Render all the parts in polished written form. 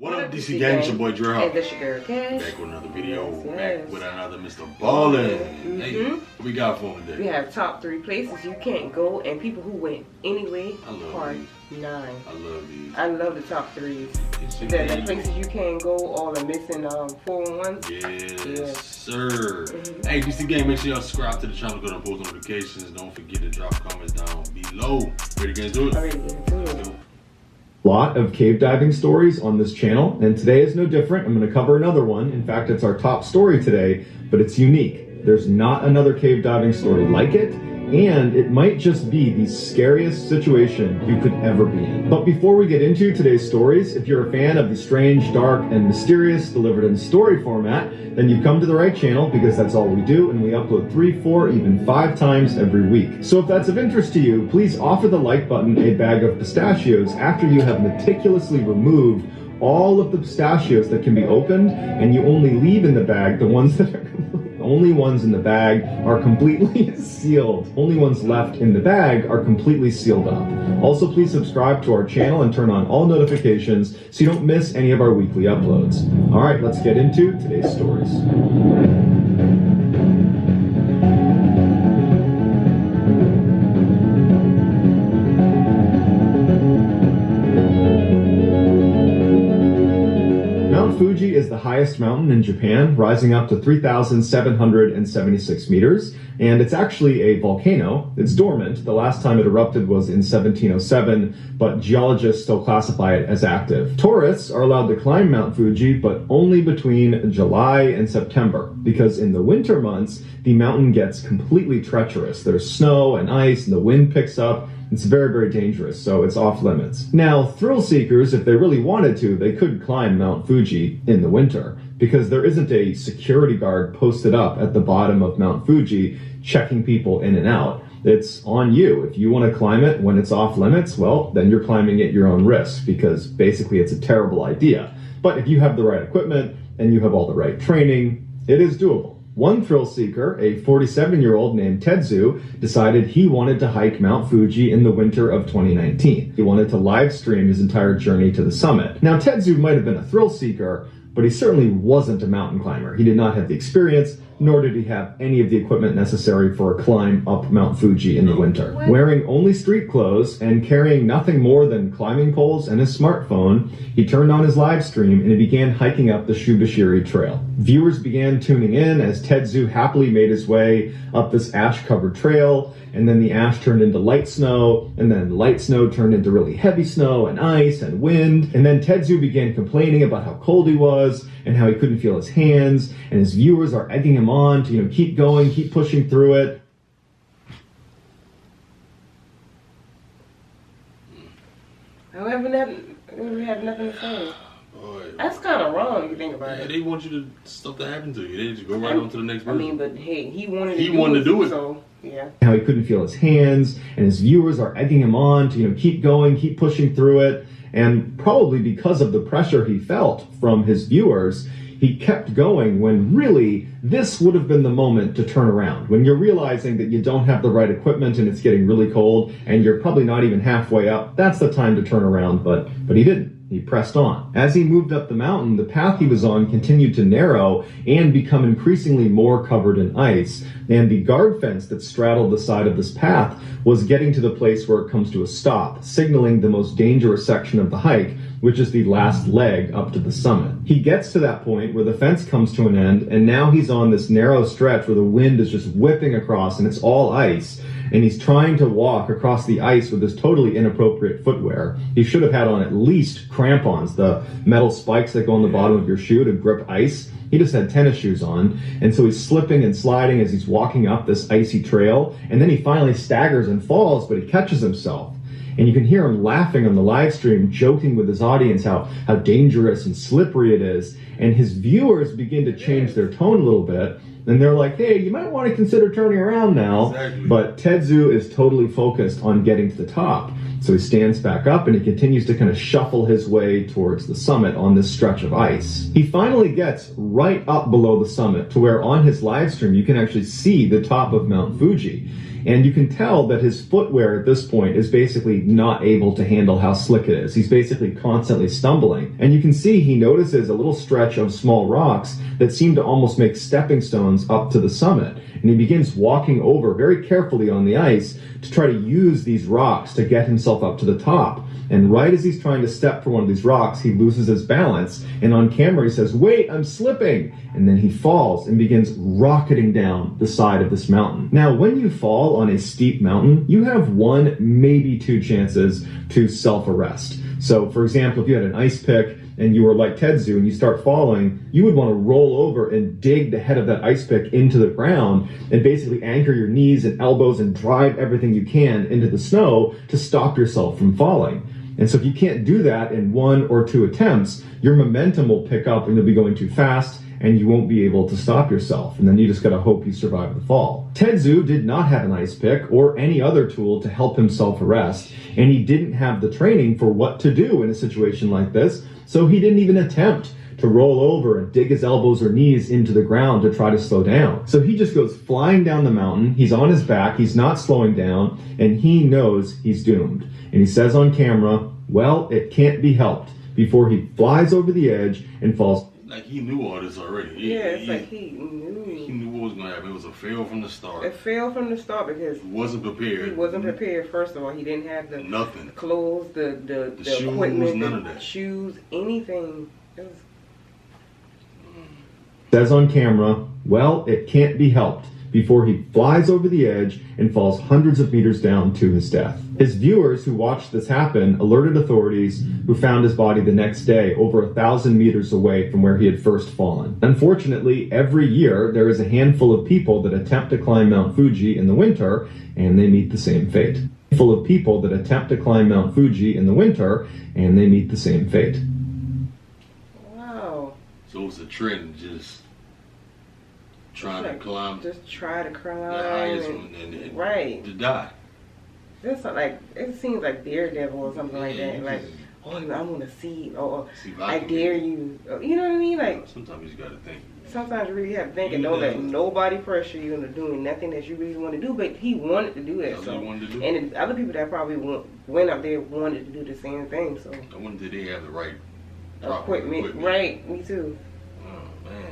What up, DC Gang? It's your boy DreadHawk. Hey, this your girl, Cash. Back with another video. Yes. Back with another MrBallen. Hey, what we got for him today? We have top 3 places you can't go and people who went anyway. I love Part these. 9. I love these. I love the top 3s. The places you can't go, all the missing 411s. Yes, sir. Hey, DC Gang, make sure y'all subscribe to the channel, go to post notifications. Don't forget to drop comments down below. Ready to get into it? Already get into it. Lot of cave diving stories on this channel, and today is no different. I'm going to cover another one. In fact, it's our top story today, but it's unique. There's not another cave diving story like it, and it might just be the scariest situation you could ever be in. But before we get into today's stories, if you're a fan of the strange, dark, and mysterious delivered in story format, then you've come to the right channel, because that's all we do, and we upload 3, 4, even 5 times every week. So if that's of interest to you, please offer the like button a bag of pistachios after you have meticulously removed all of the pistachios that can be opened, and you only leave in the bag the ones that are only ones in the bag are completely sealed. Only ones left in the bag are completely sealed up. Also, please subscribe to our channel and turn on all notifications so you don't miss any of our weekly uploads. All right, let's get into today's stories. Mount Fuji is the highest mountain in Japan, rising up to 3,776 meters, and it's actually a volcano. It's dormant. The last time it erupted was in 1707, but geologists still classify it as active. Tourists are allowed to climb Mount Fuji, but only between July and September, because in the winter months, the mountain gets completely treacherous. There's snow and ice, and the wind picks up. It's very, very dangerous, so it's off limits. Now, thrill seekers, if they really wanted to, they could climb Mount Fuji in the winter, because there isn't a security guard posted up at the bottom of Mount Fuji checking people in and out. It's on you. If you want to climb it when it's off limits, well, then you're climbing at your own risk, because basically it's a terrible idea. But if you have the right equipment and you have all the right training, it is doable. One thrill seeker, a 47-year-old named Tetsu, decided he wanted to hike Mount Fuji in the winter of 2019. He wanted to live stream his entire journey to the summit. Now, Tetsu might have been a thrill seeker, but he certainly wasn't a mountain climber. He did not have the experience, nor did he have any of the equipment necessary for a climb up Mount Fuji in the winter. Wearing only street clothes and carrying nothing more than climbing poles and his smartphone, he turned on his live stream and he began hiking up the Shubashiri Trail. Viewers began tuning in as Tetsu happily made his way up this ash-covered trail, and then the ash turned into light snow, and then light snow turned into really heavy snow and ice and wind, and then Tetsu began complaining about how cold he was and how he couldn't feel his hands, and his viewers are egging him on to, keep going, keep pushing through it. However, we have nothing to say. Boy. That's kind of wrong if you think about it. They want you to stuff that happen to you. They just go right on to the next person. I mean, but hey, he wanted to do it. So, yeah. How he couldn't feel his hands, and his viewers are egging him on to, keep going, keep pushing through it. And probably because of the pressure he felt from his viewers, he kept going when really this would have been the moment to turn around. When you're realizing that you don't have the right equipment and it's getting really cold and you're probably not even halfway up, that's the time to turn around, but he didn't. He pressed on. As he moved up the mountain, the path he was on continued to narrow and become increasingly more covered in ice, and the guard fence that straddled the side of this path was getting to the place where it comes to a stop, signaling the most dangerous section of the hike, which is the last leg up to the summit. He gets to that point where the fence comes to an end, and now he's on this narrow stretch where the wind is just whipping across and it's all ice, and he's trying to walk across the ice with this totally inappropriate footwear. He should have had on at least crampons, the metal spikes that go on the bottom of your shoe to grip ice. He just had tennis shoes on, and so he's slipping and sliding as he's walking up this icy trail, and then he finally staggers and falls, but he catches himself. And you can hear him laughing on the live stream, joking with his audience how dangerous and slippery it is. And his viewers begin to change their tone a little bit. And they're like, hey, you might want to consider turning around now. Exactly. But Tetsu is totally focused on getting to the top. So he stands back up and he continues to kind of shuffle his way towards the summit on this stretch of ice. He finally gets right up below the summit to where on his live stream you can actually see the top of Mount Fuji. And you can tell that his footwear at this point is basically not able to handle how slick it is. He's basically constantly stumbling. And you can see he notices a little stretch of small rocks that seem to almost make stepping stones up to the summit. And he begins walking over very carefully on the ice to try to use these rocks to get himself up to the top. And right as he's trying to step for one of these rocks, he loses his balance. And on camera, he says, "Wait, I'm slipping." And then he falls and begins rocketing down the side of this mountain. Now, when you fall on a steep mountain, you have one, maybe two chances to self-arrest. So, for example, if you had an ice pick and you were like Tetsu and you start falling, you would want to roll over and dig the head of that ice pick into the ground and basically anchor your knees and elbows and drive everything you can into the snow to stop yourself from falling. And so if you can't do that in one or two attempts, your momentum will pick up and you'll be going too fast and you won't be able to stop yourself. And then you just gotta hope you survive the fall. Tetsu did not have an ice pick or any other tool to help him self-arrest, and he didn't have the training for what to do in a situation like this, so he didn't even attempt to roll over and dig his elbows or knees into the ground to try to slow down. So he just goes flying down the mountain, he's on his back, he's not slowing down, and he knows he's doomed. And he says on camera, "Well, it can't be helped," before he flies over the edge and falls. Like he knew all this already. It's like he knew. He knew what was going to happen. It was a fail from the start. It failed from the start because he wasn't prepared. He wasn't prepared. First of all, he didn't have the nothing. Clothes, the shoes, equipment, none of that. Shoes, anything. It was... Says on camera, "Well, it can't be helped," before he flies over the edge and falls hundreds of meters down to his death. His viewers who watched this happen alerted authorities, who found his body the next day over 1,000 meters away from where he had first fallen. Unfortunately, every year there is a handful of people that attempt to climb Mount Fuji in the winter, and they meet the same fate. Full of people that attempt to climb Mount Fuji in the winter, and they meet the same fate. Wow. So it's a trend, just trying to climb. Just try to climb. The highest one and right. To die. It's like, it seems like Daredevil or something like that. Like, oh, I want to see, or I dare you. You know what I mean? Like, sometimes you just gotta think. Sometimes you really have to think and don't let nobody pressure you into doing nothing that you really want to do. But he wanted to do that. So, and other people that probably went up there wanted to do the same thing. So, I wonder did they have the right equipment. Right, me too. Oh man.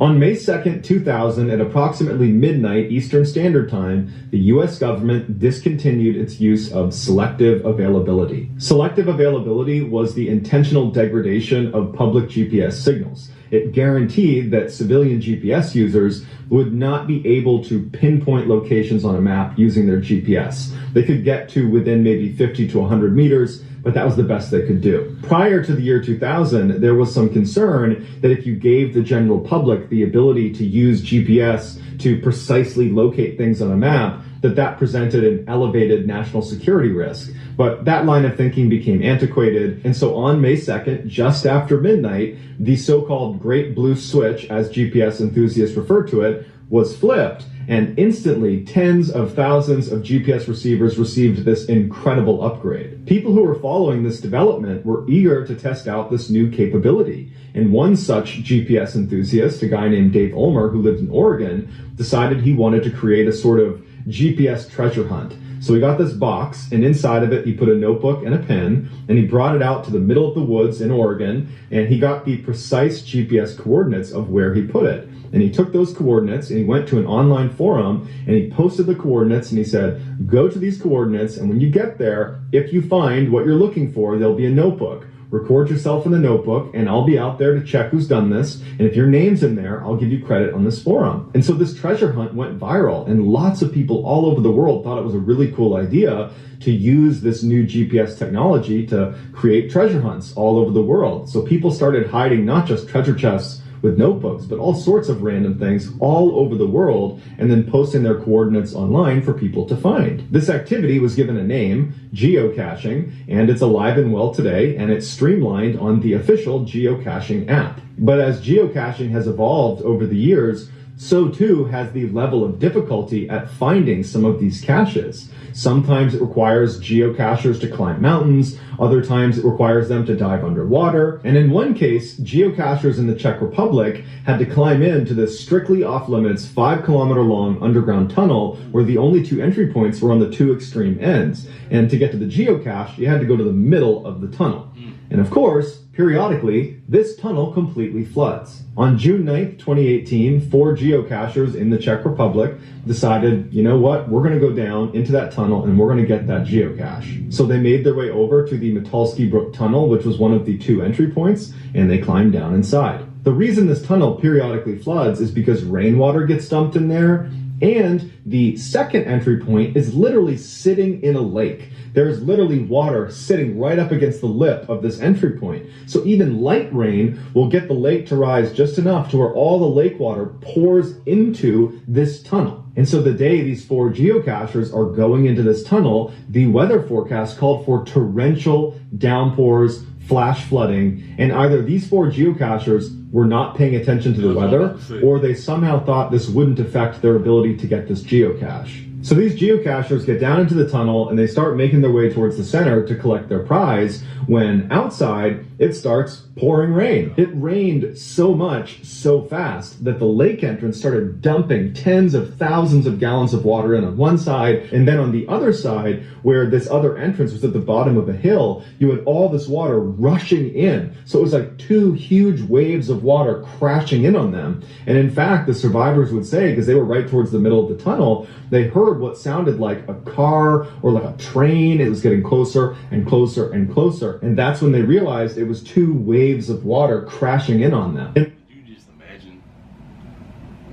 On May 2nd, 2000, at approximately midnight Eastern Standard Time, the US government discontinued its use of selective availability. Selective availability was the intentional degradation of public GPS signals. It guaranteed that civilian GPS users would not be able to pinpoint locations on a map using their GPS. They could get to within maybe 50 to 100 meters, but that was the best they could do. Prior to the year 2000, there was some concern that if you gave the general public the ability to use GPS to precisely locate things on a map, that presented an elevated national security risk. But that line of thinking became antiquated, and so on May 2nd, just after midnight, the so-called Great Blue Switch, as GPS enthusiasts refer to it, was flipped, and instantly tens of thousands of GPS receivers received this incredible upgrade. People who were following this development were eager to test out this new capability, and one such GPS enthusiast, a guy named Dave Ulmer who lived in Oregon, decided he wanted to create a sort of GPS treasure hunt. So he got this box, and inside of it he put a notebook and a pen, and he brought it out to the middle of the woods in Oregon, and he got the precise GPS coordinates of where he put it. And he took those coordinates and he went to an online forum and he posted the coordinates and he said, go to these coordinates, and when you get there, if you find what you're looking for, there'll be a notebook. Record yourself in the notebook and I'll be out there to check who's done this. And if your name's in there, I'll give you credit on this forum. And so this treasure hunt went viral, and lots of people all over the world thought it was a really cool idea to use this new GPS technology to create treasure hunts all over the world. So people started hiding not just treasure chests with notebooks, but all sorts of random things all over the world, and then posting their coordinates online for people to find. This activity was given a name, geocaching, and it's alive and well today, and it's streamlined on the official geocaching app. But as geocaching has evolved over the years, so too has the level of difficulty at finding some of these caches. Sometimes it requires geocachers to climb mountains, Other times it requires them to dive underwater. And in one case, geocachers in the Czech Republic had to climb into this strictly off-limits 5-kilometer long underground tunnel where the only two entry points were on the two extreme ends. And to get to the geocache, you had to go to the middle of the tunnel. And of course, periodically, this tunnel completely floods. On June 9th, 2018, 4 geocachers in the Czech Republic decided, you know what, we're going to go down into that tunnel and we're going to get that geocache. So they made their way over to the Metalski Brook Tunnel, which was one of the 2 entry points, and they climbed down inside. The reason this tunnel periodically floods is because rainwater gets dumped in there, and the second entry point is literally sitting in a lake. There's literally water sitting right up against the lip of this entry point. So even light rain will get the lake to rise just enough to where all the lake water pours into this tunnel. And so the day these 4 geocachers are going into this tunnel, the weather forecast called for torrential downpours, flash flooding, and either these 4 geocachers were not paying attention to the weather, or they somehow thought this wouldn't affect their ability to get this geocache. So these geocachers get down into the tunnel and they start making their way towards the center to collect their prize, when outside it starts pouring rain. It rained so much, so fast, that the lake entrance started dumping tens of thousands of gallons of water in on one side, and then on the other side, where this other entrance was at the bottom of a hill, you had all this water rushing in. So it was like 2 huge waves of water crashing in on them. And in fact, the survivors would say, because they were right towards the middle of the tunnel, they heard what sounded like a car or like a train. It was getting closer and closer and closer. And that's when they realized it was 2 waves of water crashing in on them. You just imagine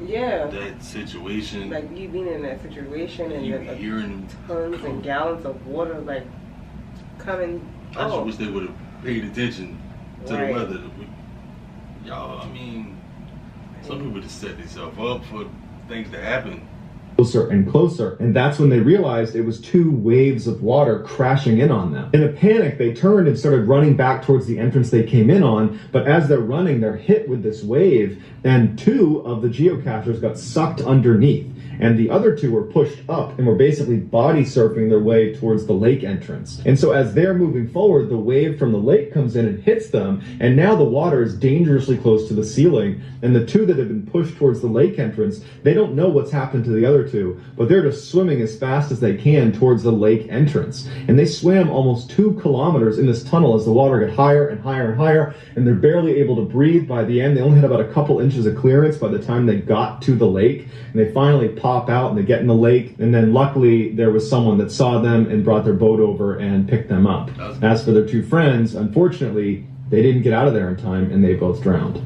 that situation. Like you being in that situation and you then hearing tons and gallons of water like coming. I just wish they would have paid attention to the weather. Y'all, I mean, some people just set themselves up for things to happen. Closer and closer, and that's when they realized it was 2 waves of water crashing in on them. In a panic, they turned and started running back towards the entrance they came in on, but as they're running, they're hit with this wave, and 2 of the geocachers got sucked underneath, and the other 2 were pushed up and were basically body surfing their way towards the lake entrance. And so as they're moving forward, the wave from the lake comes in and hits them, and now the water is dangerously close to the ceiling, and the 2 that have been pushed towards the lake entrance, they don't know what's happened to the other 2, but they're just swimming as fast as they can towards the lake entrance. And they swam almost 2 kilometers in this tunnel as the water got higher and higher and higher, and they're barely able to breathe. By the end, they only had about a couple inches of clearance by the time they got to the lake, and they finally pop out and they get in the lake, and then luckily there was someone that saw them and brought their boat over and picked them up. As for their 2 friends, unfortunately, they didn't get out of there in time and they both drowned.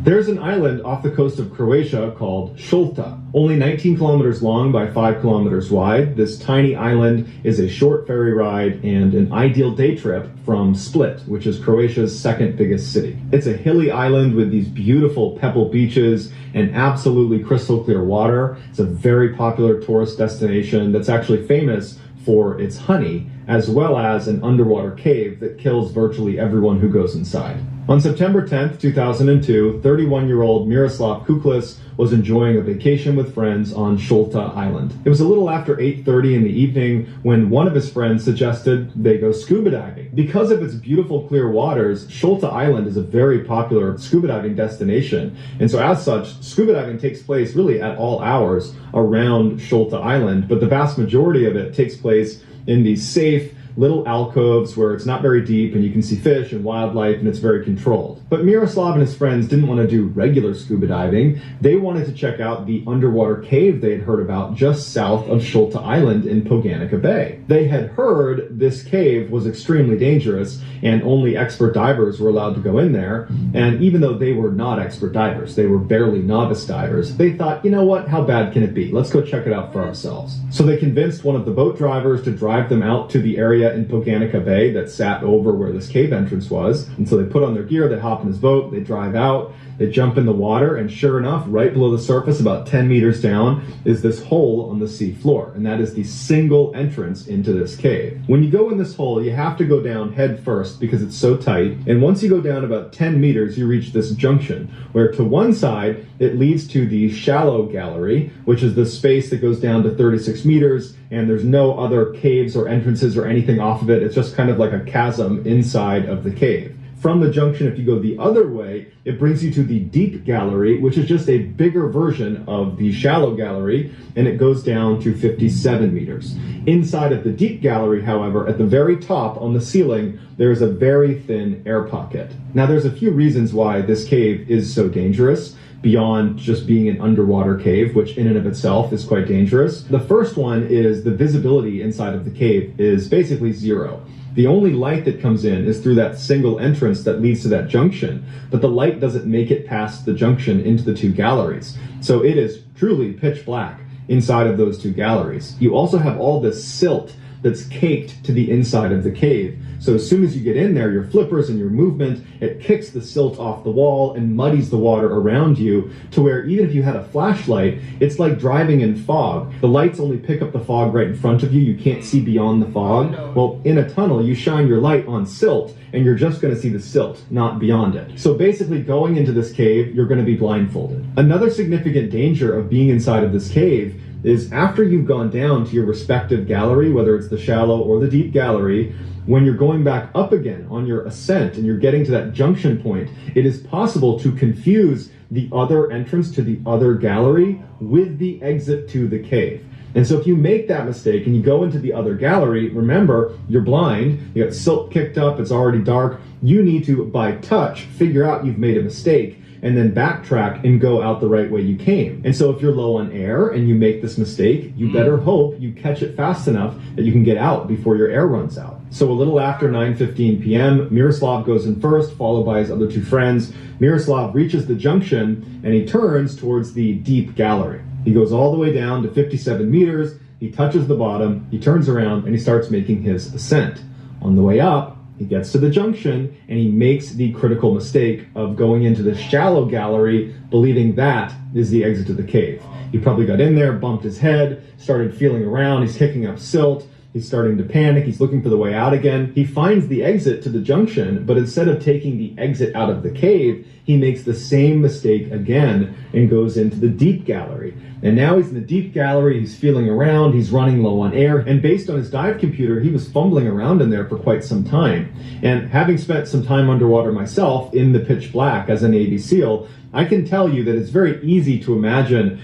There's an island off the coast of Croatia called Šolta. Only 19 kilometers long by 5 kilometers wide, this tiny island is a short ferry ride and an ideal day trip from Split, which is Croatia's 2nd biggest city. It's a hilly island with these beautiful pebble beaches and absolutely crystal clear water. It's a very popular tourist destination that's actually famous for its honey, as well as an underwater cave that kills virtually everyone who goes inside. On September 10th, 2002, 31-year-old Miroslav Kuklis was enjoying a vacation with friends on Šolta Island. It was a little after 8:30 in the evening when one of his friends suggested they go scuba diving. Because of its beautiful clear waters, Šolta Island is a very popular scuba diving destination. And so as such, scuba diving takes place really at all hours around Šolta Island, but the vast majority of it takes place in these safe little alcoves where it's not very deep and you can see fish and wildlife and it's very controlled. But Miroslav and his friends didn't want to do regular scuba diving. They wanted to check out the underwater cave they had heard about just south of Šolta Island in Poganica Bay. They had heard this cave was extremely dangerous and only expert divers were allowed to go in there. And even though they were not expert divers, they were barely novice divers, they thought, you know what, how bad can it be? Let's go check it out for ourselves. So they convinced one of the boat drivers to drive them out to the area in Poganica Bay that sat over where this cave entrance was. And so they put on their gear, they hop in his boat, they drive out, They jump in the water, and sure enough, right below the surface, about 10 meters down, is this hole on the sea floor, and that is the single entrance into this cave. When you go in this hole, you have to go down head first because it's so tight, and once you go down about 10 meters, you reach this junction, where to one side, it leads to the shallow gallery, which is the space that goes down to 36 meters, and there's no other caves or entrances or anything off of it. It's just kind of like a chasm inside of the cave. From the junction, if you go the other way, it brings you to the deep gallery, which is just a bigger version of the shallow gallery, and it goes down to 57 meters. Inside of the deep gallery, however, at the very top on the ceiling, there's a very thin air pocket. Now, there's a few reasons why this cave is so dangerous, beyond just being an underwater cave, which in and of itself is quite dangerous. The first one is the visibility inside of the cave is basically zero. The only light that comes in is through that single entrance that leads to that junction, but the light doesn't make it past the junction into the two galleries. So it is truly pitch black inside of those two galleries. You also have all this silt that's caked to the inside of the cave. So as soon as you get in there, your flippers and your movement, it kicks the silt off the wall and muddies the water around you to where even if you had a flashlight, it's like driving in fog. The lights only pick up the fog right in front of you. You can't see beyond the fog. No. Well, in a tunnel, you shine your light on silt and you're just going to see the silt, not beyond it. So basically going into this cave, you're going to be blindfolded. Another significant danger of being inside of this cave is after you've gone down to your respective gallery, whether it's the shallow or the deep gallery, when you're going back up again on your ascent and you're getting to that junction point, it is possible to confuse the other entrance to the other gallery with the exit to the cave. And so if you make that mistake and you go into the other gallery, remember, you're blind, you got silt kicked up, it's already dark, you need to, by touch, figure out you've made a mistake and then backtrack and go out the right way you came. And so if you're low on air and you make this mistake, you better hope you catch it fast enough that you can get out before your air runs out. So a little after 9:15 p.m., Miroslav goes in first, followed by his other two friends. Miroslav reaches the junction and he turns towards the deep gallery. He goes all the way down to 57 meters, he touches the bottom, he turns around and he starts making his ascent. On the way up, he gets to the junction and he makes the critical mistake of going into the shallow gallery, believing that is the exit to the cave. He probably got in there, bumped his head, started feeling around, he's kicking up silt, he's starting to panic, he's looking for the way out again. He finds the exit to the junction, but instead of taking the exit out of the cave, he makes the same mistake again and goes into the deep gallery. And now he's in the deep gallery, he's feeling around, he's running low on air, and based on his dive computer, he was fumbling around in there for quite some time. And having spent some time underwater myself in the pitch black as a Navy SEAL, I can tell you that it's very easy to imagine,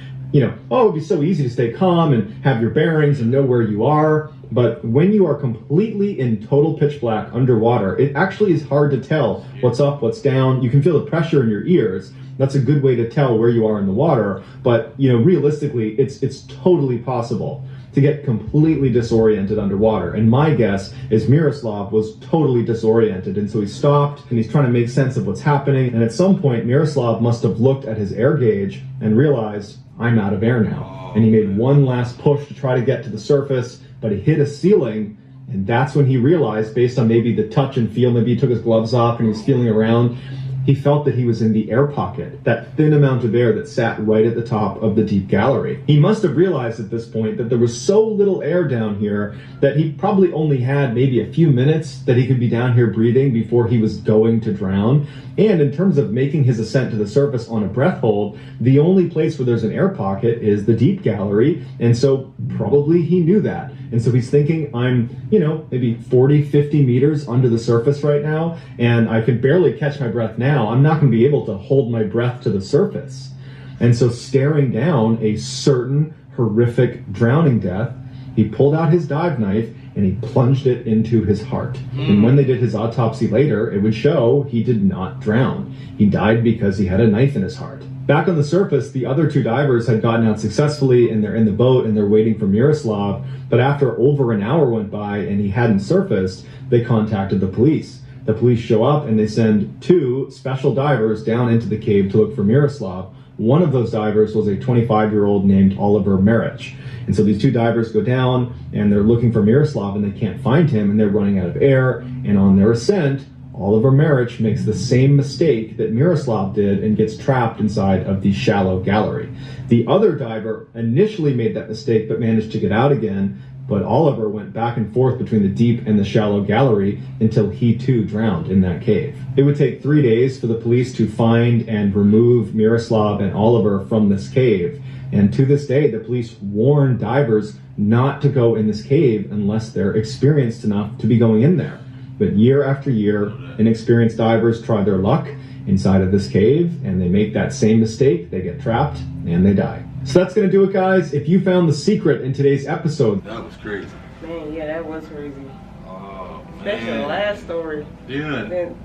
oh, it'd be so easy to stay calm and have your bearings and know where you are. But when you are completely in total pitch black underwater, it actually is hard to tell what's up, what's down. You can feel the pressure in your ears. That's a good way to tell where you are in the water. But, realistically, it's totally possible to get completely disoriented underwater. And my guess is Miroslav was totally disoriented. And so he stopped and he's trying to make sense of what's happening. And at some point, Miroslav must have looked at his air gauge and realized, I'm out of air now. And he made one last push to try to get to the surface, but he hit a ceiling, and that's when he realized, based on maybe the touch and feel, maybe he took his gloves off and he was feeling around, he felt that he was in the air pocket, that thin amount of air that sat right at the top of the deep gallery. He must have realized at this point that there was so little air down here that he probably only had maybe a few minutes that he could be down here breathing before he was going to drown. And in terms of making his ascent to the surface on a breath hold, the only place where there's an air pocket is the deep gallery, and so probably he knew that. And so he's thinking, I'm, maybe 40, 50 meters under the surface right now, and I can barely catch my breath now. I'm not going to be able to hold my breath to the surface. And so staring down a certain horrific drowning death, he pulled out his dive knife and he plunged it into his heart. And when they did his autopsy later, it would show he did not drown. He died because he had a knife in his heart. Back on the surface, the other two divers had gotten out successfully and they're in the boat and they're waiting for Miroslav. But after over an hour went by and he hadn't surfaced, they contacted the police. The police show up and they send two special divers down into the cave to look for Miroslav. One of those divers was a 25-year-old named Oliver Marich. And so these two divers go down and they're looking for Miroslav and they can't find him and they're running out of air. And on their ascent, Oliver Marich makes the same mistake that Miroslav did and gets trapped inside of the shallow gallery. The other diver initially made that mistake but managed to get out again, but Oliver went back and forth between the deep and the shallow gallery until he too drowned in that cave. It would take 3 days for the police to find and remove Miroslav and Oliver from this cave. And to this day, the police warn divers not to go in this cave unless they're experienced enough to be going in there. But year after year, inexperienced divers try their luck inside of this cave, and they make that same mistake. They get trapped, and they die. So that's going to do it, guys. If you found the secret in today's episode. That was crazy. Man, yeah, that was crazy. Oh, man. Especially the last story. Yeah. Then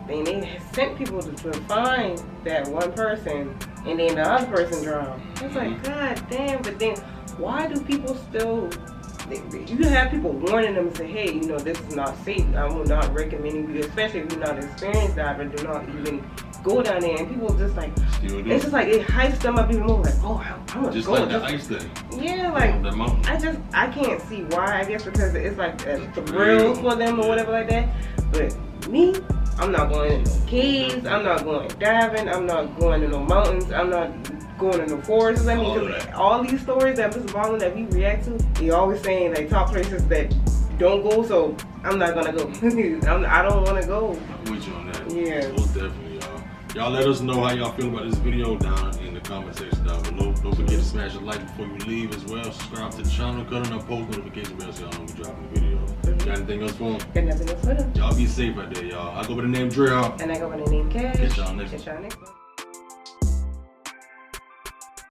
they sent people to find that one person, and then the other person drowned. It's like, God damn, but then why do people still... You have people warning them and say, hey, you know, this is not safe. I will not recommend you, especially if you're not an experienced diver, do not even go down there. And people just like, it's just like, it hypes them up even more. Like, oh, I want to go. Just like the ice thing. Yeah, like, I can't see why. I guess because it's like a thrill for them or whatever like that. But me, I'm not going in no caves. I'm not going diving. I'm not going to no mountains. I'm not going in the forests. I mean, because all these stories that MrBallen that we react to, he always saying like top places that don't go, so I'm not gonna go. I don't want to go. I'm with you on that. Yeah. Most definitely, y'all. Y'all let us know how y'all feel about this video down in the comment section down below. Don't forget to smash a like before you leave as well. Subscribe to the channel, cut on our post notification bell so y'all know when we dropping the video. Got anything else for them? Got nothing else for them. Y'all be safe out there, y'all. I go by the name DreadHawk. And I go by the name Cash. Catch y'all next one.